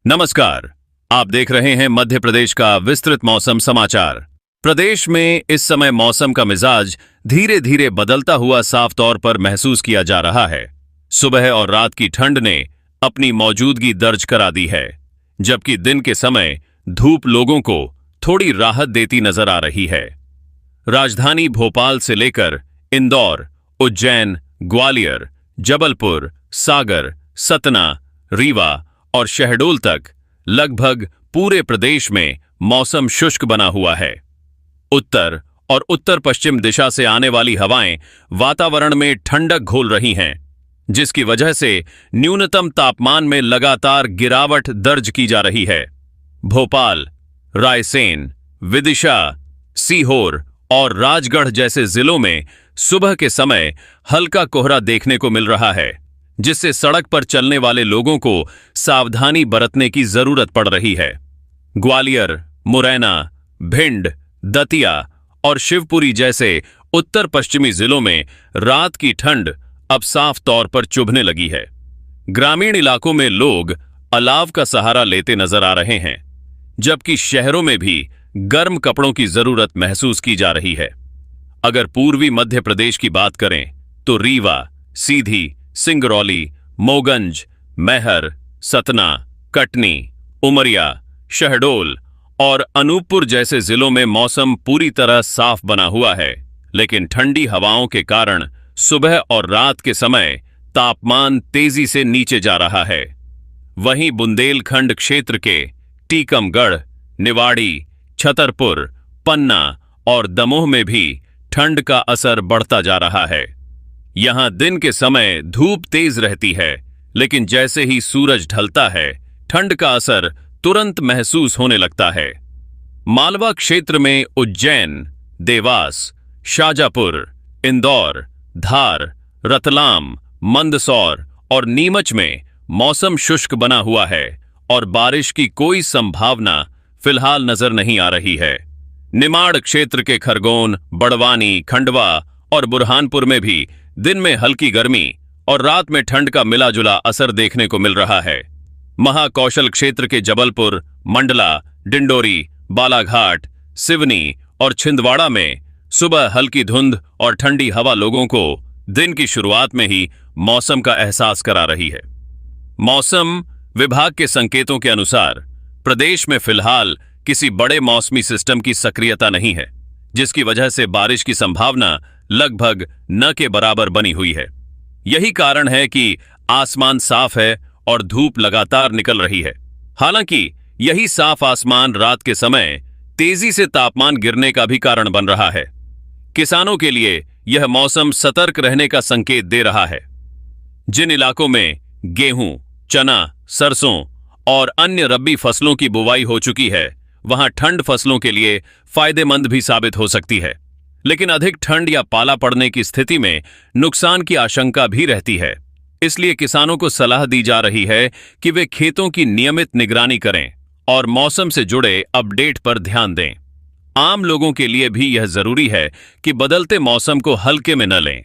नमस्कार। आप देख रहे हैं मध्य प्रदेश का विस्तृत मौसम समाचार। प्रदेश में इस समय मौसम का मिजाज धीरे धीरे बदलता हुआ साफ तौर पर महसूस किया जा रहा है। सुबह और रात की ठंड ने अपनी मौजूदगी दर्ज करा दी है, जबकि दिन के समय धूप लोगों को थोड़ी राहत देती नजर आ रही है। राजधानी भोपाल से लेकर इंदौर, उज्जैन, ग्वालियर, जबलपुर, सागर, सतना, रीवा और शहडोल तक लगभग पूरे प्रदेश में मौसम शुष्क बना हुआ है। उत्तर और उत्तर पश्चिम दिशा से आने वाली हवाएं वातावरण में ठंडक घोल रही हैं, जिसकी वजह से न्यूनतम तापमान में लगातार गिरावट दर्ज की जा रही है। भोपाल, रायसेन, विदिशा, सीहोर और राजगढ़ जैसे जिलों में सुबह के समय हल्का कोहरा देखने को मिल रहा है, जिससे सड़क पर चलने वाले लोगों को सावधानी बरतने की जरूरत पड़ रही है। ग्वालियर, मुरैना, भिंड, दतिया और शिवपुरी जैसे उत्तर पश्चिमी जिलों में रात की ठंड अब साफ तौर पर चुभने लगी है। ग्रामीण इलाकों में लोग अलाव का सहारा लेते नजर आ रहे हैं, जबकि शहरों में भी गर्म कपड़ों की जरूरत महसूस की जा रही है। अगर पूर्वी मध्य प्रदेश की बात करें तो रीवा, सीधी, सिंगरौली, मोगंज, मैहर, सतना, कटनी, उमरिया, शहडोल और अनूपपुर जैसे जिलों में मौसम पूरी तरह साफ बना हुआ है, लेकिन ठंडी हवाओं के कारण सुबह और रात के समय तापमान तेजी से नीचे जा रहा है। वहीं बुंदेलखंड क्षेत्र के टीकमगढ़, निवाड़ी, छतरपुर, पन्ना और दमोह में भी ठंड का असर बढ़ता जा रहा है। यहां दिन के समय धूप तेज रहती है, लेकिन जैसे ही सूरज ढलता है, ठंड का असर तुरंत महसूस होने लगता है। मालवा क्षेत्र में उज्जैन, देवास, शाजापुर, इंदौर, धार, रतलाम, मंदसौर और नीमच में मौसम शुष्क बना हुआ है और बारिश की कोई संभावना फिलहाल नजर नहीं आ रही है। निमाड़ क्षेत्र के खरगोन, बड़वानी, खंडवा और बुरहानपुर में भी दिन में हल्की गर्मी और रात में ठंड का मिला जुला असर देखने को मिल रहा है। महाकौशल क्षेत्र के जबलपुर, मंडला, डिंडोरी, बालाघाट, सिवनी और छिंदवाड़ा में सुबह हल्की धुंध और ठंडी हवा लोगों को दिन की शुरुआत में ही मौसम का एहसास करा रही है। मौसम विभाग के संकेतों के अनुसार प्रदेश में फिलहाल किसी बड़े मौसमी सिस्टम की सक्रियता नहीं है, जिसकी वजह से बारिश की संभावना लगभग न के बराबर बनी हुई है। यही कारण है कि आसमान साफ है और धूप लगातार निकल रही है। हालांकि यही साफ आसमान रात के समय तेजी से तापमान गिरने का भी कारण बन रहा है। किसानों के लिए यह मौसम सतर्क रहने का संकेत दे रहा है। जिन इलाकों में गेहूं, चना, सरसों और अन्य रबी फसलों की बुवाई हो चुकी है, वहां ठंड फसलों के लिए फायदेमंद भी साबित हो सकती है, लेकिन अधिक ठंड या पाला पड़ने की स्थिति में नुकसान की आशंका भी रहती है। इसलिए किसानों को सलाह दी जा रही है कि वे खेतों की नियमित निगरानी करें और मौसम से जुड़े अपडेट पर ध्यान दें। आम लोगों के लिए भी यह जरूरी है कि बदलते मौसम को हल्के में न लें।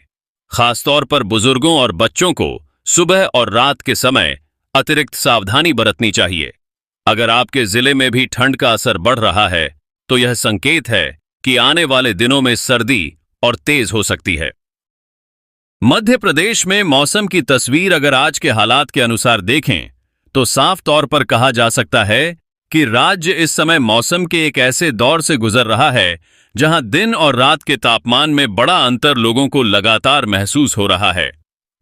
खासतौर पर बुजुर्गों और बच्चों को सुबह और रात के समय अतिरिक्त सावधानी बरतनी चाहिए। अगर आपके जिले में भी ठंड का असर बढ़ रहा है, तो यह संकेत है कि आने वाले दिनों में सर्दी और तेज हो सकती है। मध्य प्रदेश में मौसम की तस्वीर अगर आज के हालात के अनुसार देखें, तो साफ तौर पर कहा जा सकता है कि राज्य इस समय मौसम के एक ऐसे दौर से गुजर रहा है जहां दिन और रात के तापमान में बड़ा अंतर लोगों को लगातार महसूस हो रहा है।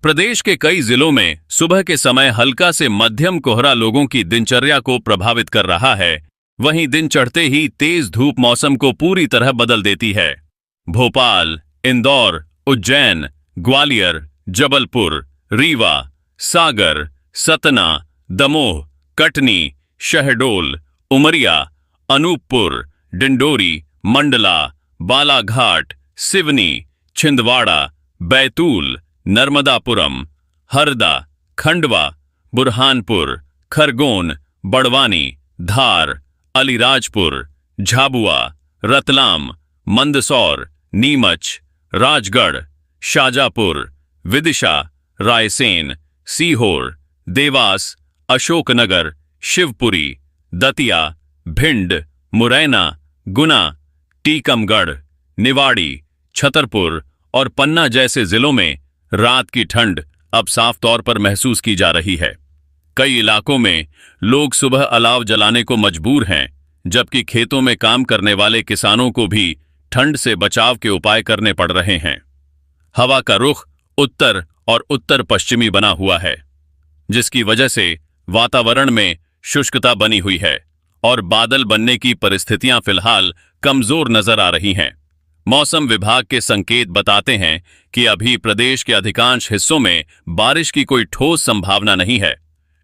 प्रदेश के कई जिलों में सुबह के समय हल्का से मध्यम कोहरा लोगों की दिनचर्या को प्रभावित कर रहा है। वहीं दिन चढ़ते ही तेज धूप मौसम को पूरी तरह बदल देती है। भोपाल, इंदौर, उज्जैन, ग्वालियर, जबलपुर, रीवा, सागर, सतना, दमोह, कटनी, शहडोल, उमरिया, अनूपपुर, डिंडोरी, मंडला, बालाघाट, सिवनी, छिंदवाड़ा, बैतूल, नर्मदापुरम, हरदा, खंडवा, बुरहानपुर, खरगोन, बड़वानी, धार, अलीराजपुर, झाबुआ, रतलाम, मंदसौर, नीमच, राजगढ़, शाजापुर, विदिशा, रायसेन, सीहोर, देवास, अशोकनगर, शिवपुरी, दतिया, भिंड, मुरैना, गुना, टीकमगढ़, निवाड़ी, छतरपुर और पन्ना जैसे जिलों में रात की ठंड अब साफ तौर पर महसूस की जा रही है। कई इलाकों में लोग सुबह अलाव जलाने को मजबूर हैं, जबकि खेतों में काम करने वाले किसानों को भी ठंड से बचाव के उपाय करने पड़ रहे हैं। हवा का रुख उत्तर और उत्तर पश्चिमी बना हुआ है, जिसकी वजह से वातावरण में शुष्कता बनी हुई है और बादल बनने की परिस्थितियां फिलहाल कमजोर नजर आ रही हैं। मौसम विभाग के संकेत बताते हैं कि अभी प्रदेश के अधिकांश हिस्सों में बारिश की कोई ठोस संभावना नहीं है,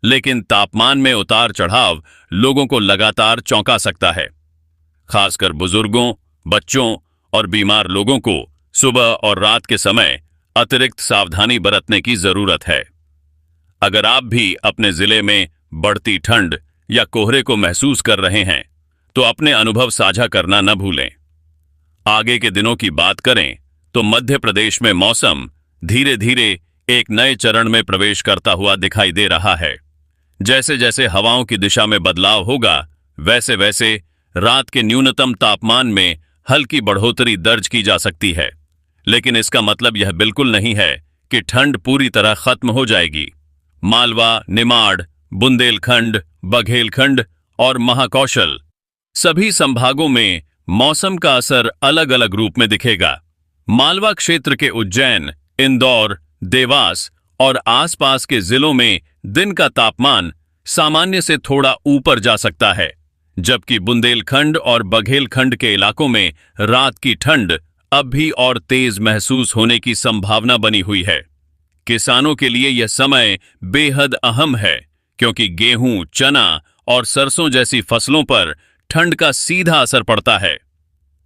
लेकिन तापमान में उतार चढ़ाव लोगों को लगातार चौंका सकता है। खासकर बुजुर्गों, बच्चों और बीमार लोगों को सुबह और रात के समय अतिरिक्त सावधानी बरतने की जरूरत है। अगर आप भी अपने जिले में बढ़ती ठंड या कोहरे को महसूस कर रहे हैं, तो अपने अनुभव साझा करना न भूलें। आगे के दिनों की बात करें तो मध्य प्रदेश में मौसम धीरे धीरे एक नए चरण में प्रवेश करता हुआ दिखाई दे रहा है। जैसे जैसे हवाओं की दिशा में बदलाव होगा, वैसे वैसे रात के न्यूनतम तापमान में हल्की बढ़ोतरी दर्ज की जा सकती है, लेकिन इसका मतलब यह बिल्कुल नहीं है कि ठंड पूरी तरह खत्म हो जाएगी। मालवा, निमाड़, बुंदेलखंड, बघेलखंड और महाकौशल सभी संभागों में मौसम का असर अलग अलग रूप में दिखेगा। मालवा क्षेत्र के उज्जैन, इंदौर, देवास और आसपास के जिलों में दिन का तापमान सामान्य से थोड़ा ऊपर जा सकता है, जबकि बुंदेलखंड और बघेलखंड के इलाकों में रात की ठंड अब भी और तेज महसूस होने की संभावना बनी हुई है। किसानों के लिए यह समय बेहद अहम है, क्योंकि गेहूं, चना और सरसों जैसी फसलों पर ठंड का सीधा असर पड़ता है।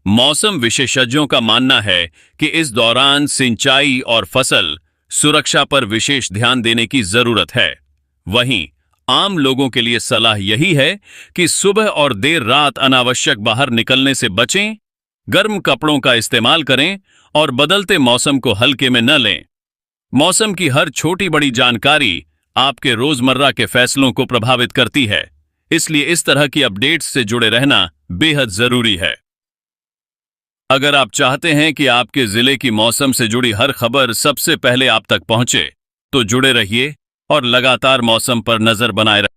मौसम विशेषज्ञों का मानना है कि इस दौरान सिंचाई और फसल सुरक्षा पर विशेष ध्यान देने की जरूरत है। वहीं आम लोगों के लिए सलाह यही है कि सुबह और देर रात अनावश्यक बाहर निकलने से बचें, गर्म कपड़ों का इस्तेमाल करें और बदलते मौसम को हल्के में न लें। मौसम की हर छोटी बड़ी जानकारी आपके रोजमर्रा के फैसलों को प्रभावित करती है, इसलिए इस तरह की अपडेट्स से जुड़े रहना बेहद जरूरी है। अगर आप चाहते हैं कि आपके जिले की मौसम से जुड़ी हर खबर सबसे पहले आप तक पहुंचे, तो जुड़े रहिए और लगातार मौसम पर नजर बनाए रखें।